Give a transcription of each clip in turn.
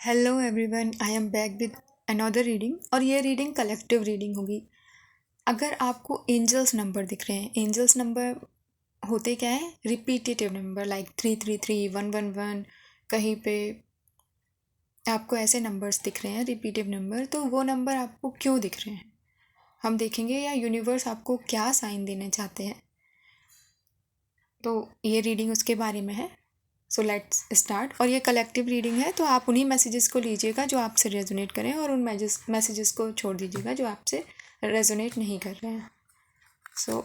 Hello everyone, I am back with another reading. और ये reading collective reading होगी। अगर आपको एंजल्स नंबर दिख रहे हैं, एंजल्स नंबर होते क्या है? Repetitive number like 333, 111। कहीं पे आपको ऐसे नंबर्स दिख रहे हैं रिपीटिव नंबर, तो वो नंबर आपको क्यों दिख रहे हैं हम देखेंगे, या यूनिवर्स आपको क्या साइन देना चाहते हैं। तो ये रीडिंग उसके बारे में है। So let's start. और ये कलेक्टिव रीडिंग है, तो आप उन्हीं मैसेजेस को लीजिएगा जो आपसे रेजोनेट करें, और उन मैसेजेस को छोड़ दीजिएगा जो आपसे रेजोनेट नहीं कर रहे हैं। सो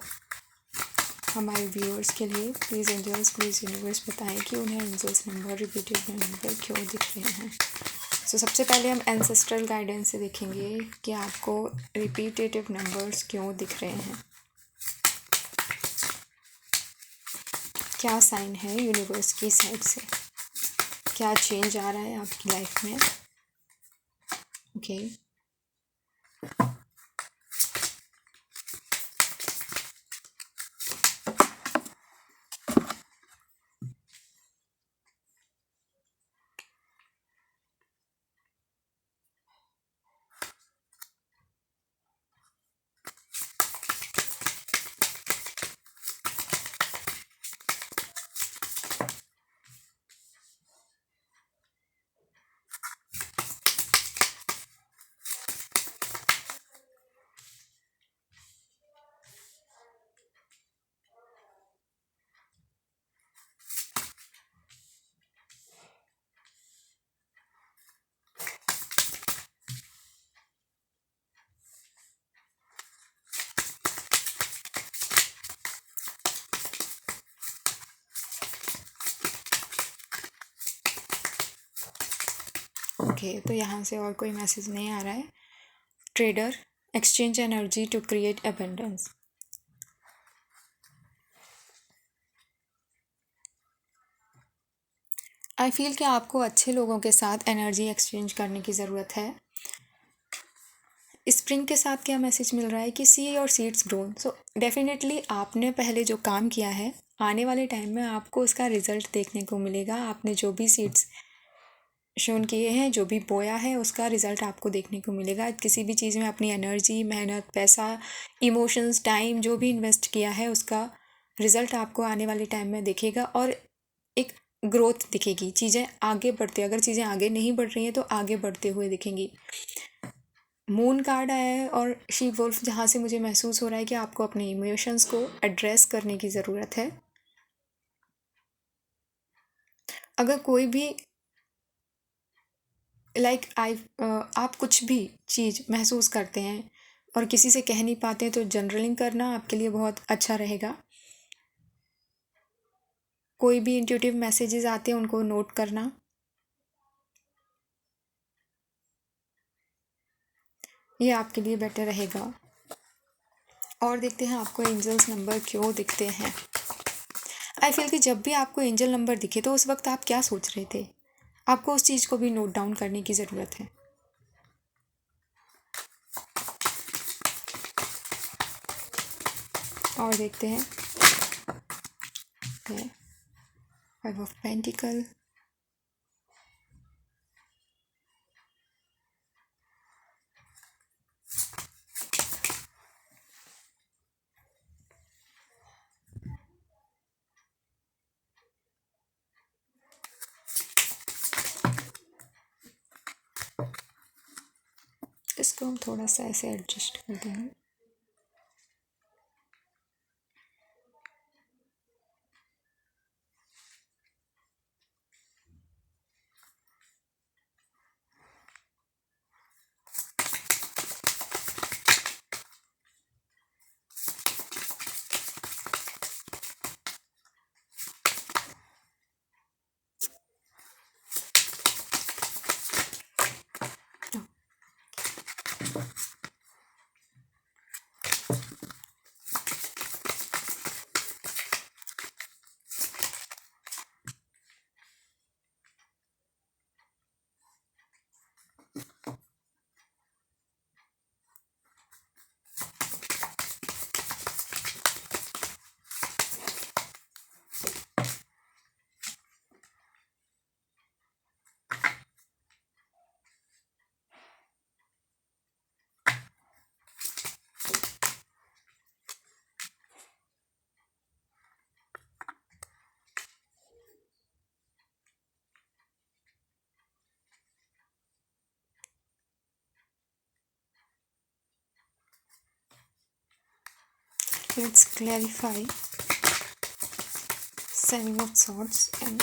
हमारे व्यूअर्स के लिए प्लीज़ एंजल्स, प्लीज़ यूनिवर्स बताएं कि उन्हें एंजल्स नंबर, रिपीटेड नंबर क्यों दिख रहे हैं। सो सबसे पहले हम एंसेस्ट्रल गाइडेंस से देखेंगे कि आपको रिपीटेटिव नंबर्स क्यों दिख रहे हैं, क्या साइन है यूनिवर्स की साइड से, क्या चेंज आ रहा है आपकी लाइफ में। ओके ओके, तो यहाँ से और कोई मैसेज नहीं आ रहा है। Trader, exchange energy to create abundance. I feel कि आपको अच्छे लोगों के साथ एनर्जी एक्सचेंज करने की ज़रूरत है। स्प्रिंग के साथ क्या मैसेज मिल रहा है कि सी और सीड्स ग्रोन। सो डेफिनेटली आपने पहले जो काम किया है, आने वाले टाइम में आपको उसका रिजल्ट देखने को मिलेगा। आपने जो भी सीड्स शोन किए हैं, जो भी बोया है, उसका रिज़ल्ट आपको देखने को मिलेगा। किसी भी चीज़ में अपनी एनर्जी, मेहनत, पैसा, इमोशंस, टाइम जो भी इन्वेस्ट किया है, उसका रिज़ल्ट आपको आने वाले टाइम में दिखेगा और एक ग्रोथ दिखेगी। चीज़ें आगे बढ़ती, अगर चीज़ें आगे नहीं बढ़ रही हैं तो आगे बढ़ते हुए दिखेंगी। मून कार्ड आया है और शी वुल्फ, जहाँ से मुझे महसूस हो रहा है कि आपको अपने इमोशंस को एड्रेस करने की ज़रूरत है। अगर कोई भी आप कुछ भी चीज़ महसूस करते हैं और किसी से कह नहीं पाते हैं, तो जर्नलिंग करना आपके लिए बहुत अच्छा रहेगा। कोई भी इंट्यूटिव मैसेजेस आते हैं, उनको नोट करना। ये आपके लिए बेटर रहेगा। और देखते हैं आपको एंजल्स नंबर क्यों दिखते हैं। आई फील कि जब भी आपको एंजल नंबर दिखे तो उस वक्त आप क्या सोच रहे थे, आपको उस चीज़ को भी नोट डाउन करने की ज़रूरत है। और देखते हैं फाइव ऑफ पेंटिकल, इसको हम थोड़ा सा ऐसे एडजस्ट कर देंगे। let's clarify Seven of Swords and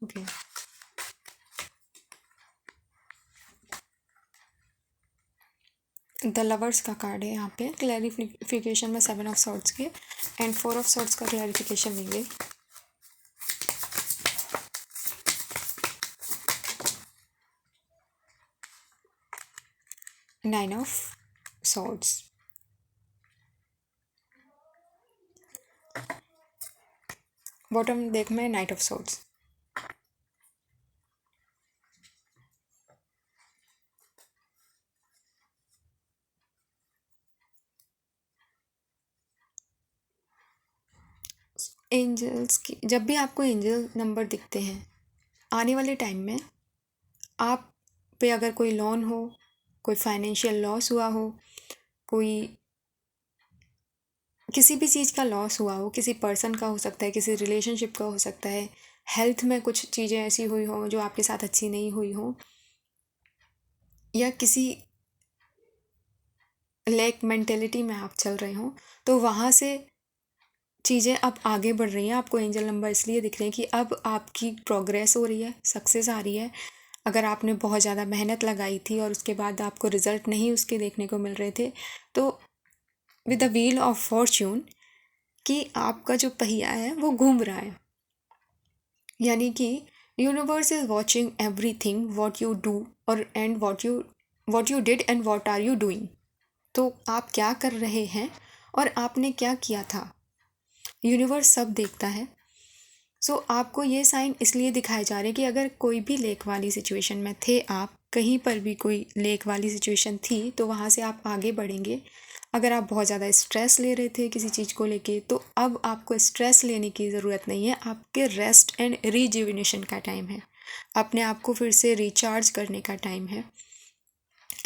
okay. The lovers का कार्ड है यहाँ पे क्लैरिफिकेशन में 7 ऑफ सॉर्ड्स के एंड 4 ऑफ सॉर्ड्स का क्लैरिफिकेशन लेंगे. 9 ऑफ सॉर्ड्स. बॉटम देख में नाइट ऑफ सॉर्ड्स. एंजल्स की जब भी आपको एंजल नंबर दिखते हैं आने वाले टाइम में आप पे अगर कोई लोन हो, कोई फाइनेंशियल लॉस हुआ हो, कोई किसी भी चीज़ का लॉस हुआ हो, किसी पर्सन का हो सकता है, किसी रिलेशनशिप का हो सकता है, हेल्थ में कुछ चीज़ें ऐसी हुई हो जो आपके साथ अच्छी नहीं हुई हो, या किसी लैक मेंटेलिटी में आप चल रहे हो, तो वहाँ से चीज़ें अब आगे बढ़ रही हैं. आपको एंजल नंबर इसलिए दिख रहे हैं कि अब आपकी प्रोग्रेस हो रही है, सक्सेस आ रही है. अगर आपने बहुत ज़्यादा मेहनत लगाई थी और उसके बाद आपको रिजल्ट नहीं उसके देखने को मिल रहे थे, तो with the wheel of Fortune कि आपका जो पहिया है वो घूम रहा है. यानी कि universe is watching everything what you do और and what you did and what are you doing. तो आप क्या कर रहे हैं और आपने क्या किया था, यूनिवर्स सब देखता है. सो आपको ये साइन इसलिए दिखाए जा रहे हैं कि अगर कोई भी लेक वाली सिचुएशन में थे, आप कहीं पर भी कोई लेक वाली सिचुएशन थी, तो वहाँ से आप आगे बढ़ेंगे. अगर आप बहुत ज़्यादा स्ट्रेस ले रहे थे किसी चीज़ को लेके, तो अब आपको स्ट्रेस लेने की ज़रूरत नहीं है. आपके रेस्ट एंड रिजुविनेशन का टाइम है, अपने आप को फिर से रिचार्ज करने का टाइम है.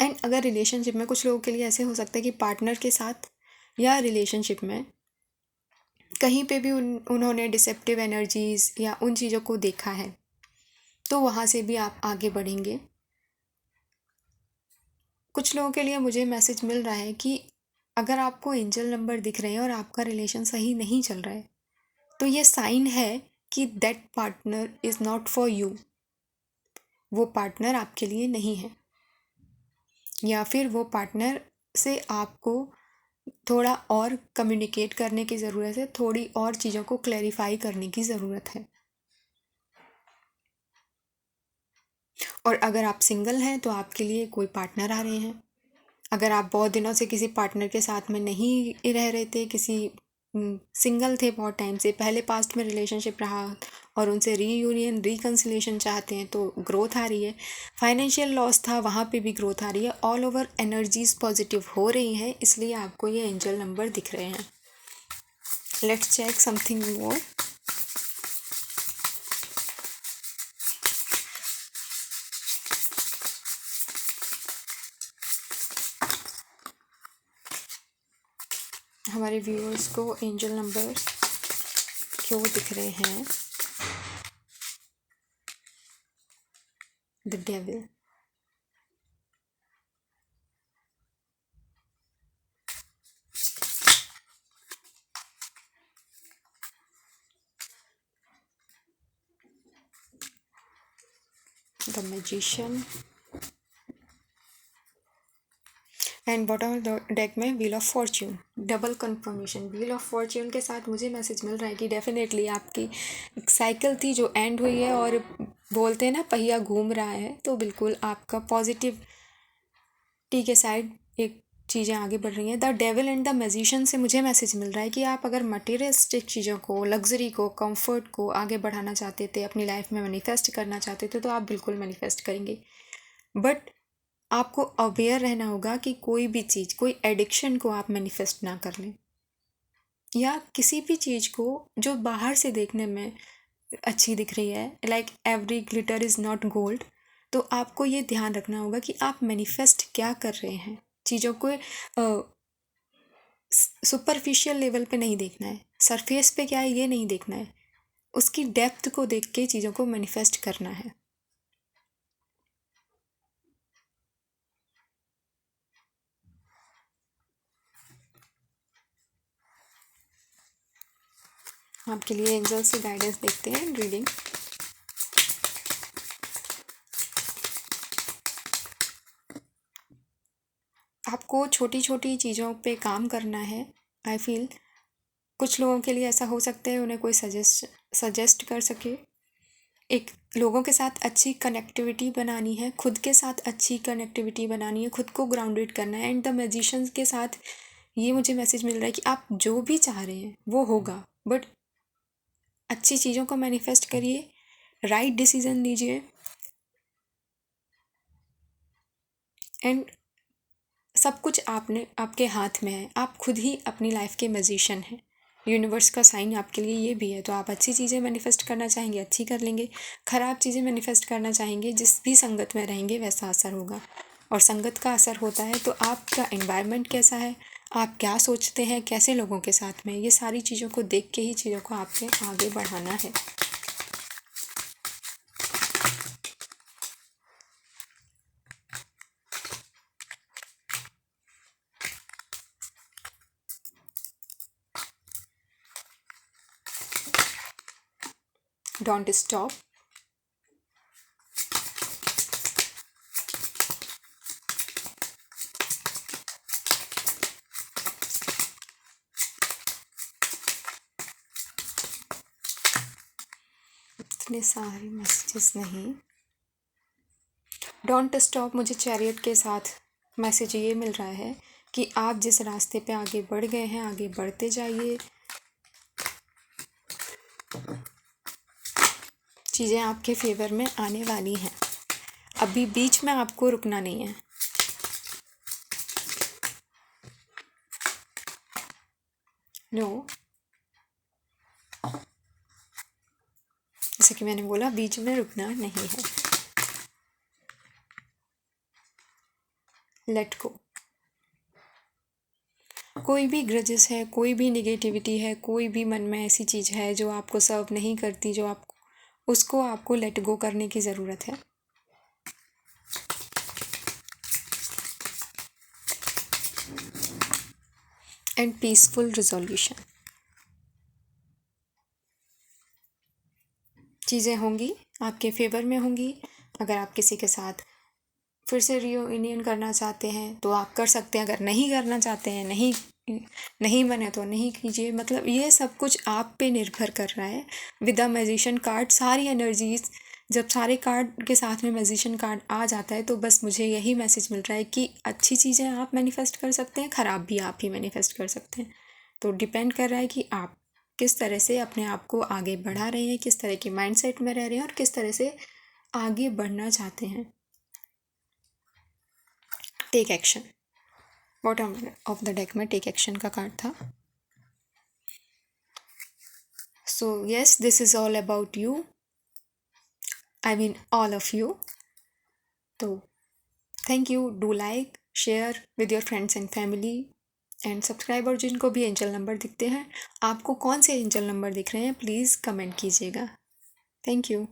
एंड अगर रिलेशनशिप में कुछ लोगों के लिए ऐसे हो सकता है कि पार्टनर के साथ या रिलेशनशिप में कहीं पे भी उन्होंने डिसेप्टिव एनर्जीज़ या उन चीज़ों को देखा है, तो वहाँ से भी आप आगे बढ़ेंगे. कुछ लोगों के लिए मुझे मैसेज मिल रहा है कि अगर आपको एंजल नंबर दिख रहे हैं और आपका रिलेशन सही नहीं चल रहा है, तो ये साइन है कि that partner is not for you. वो पार्टनर आपके लिए नहीं है, या फिर वो पार्टनर से आपको थोड़ा और कम्युनिकेट करने की ज़रूरत है, थोड़ी और चीज़ों को क्लैरिफाई करने की ज़रूरत है. और अगर आप सिंगल हैं तो आपके लिए कोई पार्टनर आ रहे हैं. अगर आप बहुत दिनों से किसी पार्टनर के साथ में नहीं रह रहे थे, किसी सिंगल थे बहुत टाइम से, पहले पास्ट में रिलेशनशिप रहा और उनसे रीयूनियन रिकन्सिलेशन चाहते हैं, तो ग्रोथ आ रही है. फाइनेंशियल लॉस था, वहाँ पे भी ग्रोथ आ रही है. ऑल ओवर एनर्जीज पॉजिटिव हो रही हैं, इसलिए आपको ये एंजल नंबर दिख रहे हैं. Let's check something more. हमारे व्यूअर्स को एंजल नंबर क्यों दिख रहे हैं? The devil, the magician and bottom of deck में wheel of fortune. Double confirmation. Wheel of fortune के साथ मुझे मैसेज मिल रहा है कि डेफिनेटली आपकी एक साइकिल थी जो एंड हुई है, और बोलते हैं ना पहिया घूम रहा है, तो बिल्कुल आपका पॉजिटिविटी के साइड एक चीज़ें आगे बढ़ रही हैं. The devil and the magician से मुझे मैसेज मिल रहा है कि आप अगर मटेरियलिस्टिक चीज़ों को, लग्जरी को, कंफर्ट को आगे बढ़ाना चाहते थे, अपनी लाइफ में मैनिफेस्ट करना चाहते थे, तो आप बिल्कुल मैनिफेस्ट करेंगे. बट आपको अवेयर रहना होगा कि कोई भी चीज़, कोई एडिक्शन को आप मैनिफेस्ट ना कर लें, या किसी भी चीज़ को जो बाहर से देखने में अच्छी दिख रही है, like every glitter is not gold. तो आपको ये ध्यान रखना होगा कि आप मैनिफेस्ट क्या कर रहे हैं. चीज़ों को सुपरफिशियल लेवल पे नहीं देखना है, सरफेस पे क्या है ये नहीं देखना है, उसकी डेप्थ को देख के चीज़ों को मैनिफेस्ट करना है. आपके लिए एंजल से गाइडेंस देखते हैं रीडिंग। आपको छोटी छोटी चीज़ों पे काम करना है। आई फील कुछ लोगों के लिए ऐसा हो सकता है उन्हें कोई सजेस्ट कर सके। एक लोगों के साथ अच्छी कनेक्टिविटी बनानी है, खुद के साथ अच्छी कनेक्टिविटी बनानी है, खुद को ग्राउंडेड करना है। एंड द मैजिशियंस के साथ ये मुझे मैसेज मिल रहा है कि आप जो भी चाह रहे हैं वो होगा, बट अच्छी चीज़ों को मैनिफेस्ट करिए, राइट डिसीजन लीजिए एंड सब कुछ आपके हाथ में है। आप खुद ही अपनी लाइफ के मैजिशियन हैं। यूनिवर्स का साइन आपके लिए ये भी है। तो आप अच्छी चीज़ें मैनिफेस्ट करना चाहेंगे, अच्छी कर लेंगे। ख़राब चीज़ें मैनिफेस्ट करना चाहेंगे, जिस भी संगत में रहेंगे वैसा असर होगा। और संगत का असर होता है तो आपका एनवायरनमेंट कैसा है, आप क्या सोचते हैं, कैसे लोगों के साथ में, ये सारी चीज़ों को देख के ही चीज़ों को आपके आगे बढ़ाना है। Don't stop. इतने सारे मैसेजेस नहीं। डोंट स्टॉप, मुझे चैरियट के साथ मैसेज ये मिल रहा है कि आप जिस रास्ते पे आगे बढ़ गए हैं आगे बढ़ते जाइए। चीज़ें आपके फेवर में आने वाली हैं, अभी बीच में आपको रुकना नहीं है। नो, जैसे कि मैंने बोला, बीच में रुकना नहीं है। Let go. कोई भी ग्रजेस है, कोई भी निगेटिविटी है, कोई भी मन में ऐसी चीज़ है जो आपको सर्व नहीं करती, जो उसको आपको लेट गो करने की ज़रूरत है। And peaceful resolution. चीज़ें होंगी, आपके फेवर में होंगी। अगर आप किसी के साथ फिर से रियूनियन करना चाहते हैं तो आप कर सकते हैं, अगर नहीं करना चाहते हैं, नहीं बने तो नहीं कीजिए। मतलब ये सब कुछ आप पे निर्भर कर रहा है। विद द मैजिशियन कार्ड सारी एनर्जीज, जब सारे कार्ड के साथ में मैजिशियन कार्ड आ जाता है तो बस मुझे यही मैसेज मिल रहा है कि अच्छी चीज़ें आप मैनिफेस्ट कर सकते हैं, ख़राब भी आप ही मैनिफेस्ट कर सकते हैं। तो डिपेंड कर रहा है कि आप किस तरह से अपने आप को आगे बढ़ा रहे हैं, किस तरह के माइंडसेट में रह रहे हैं और किस तरह से आगे बढ़ना चाहते हैं। Take action, bottom of the deck में टेक एक्शन का कार्ड था। So yes, this is all about you, I mean all of you. तो thank you. Do like, share with your friends and family and subscribe. और जिनको भी angel number दिखते हैं, आपको कौन से एंजल नंबर दिख रहे हैं, प्लीज़ कमेंट कीजिएगा। Thank you.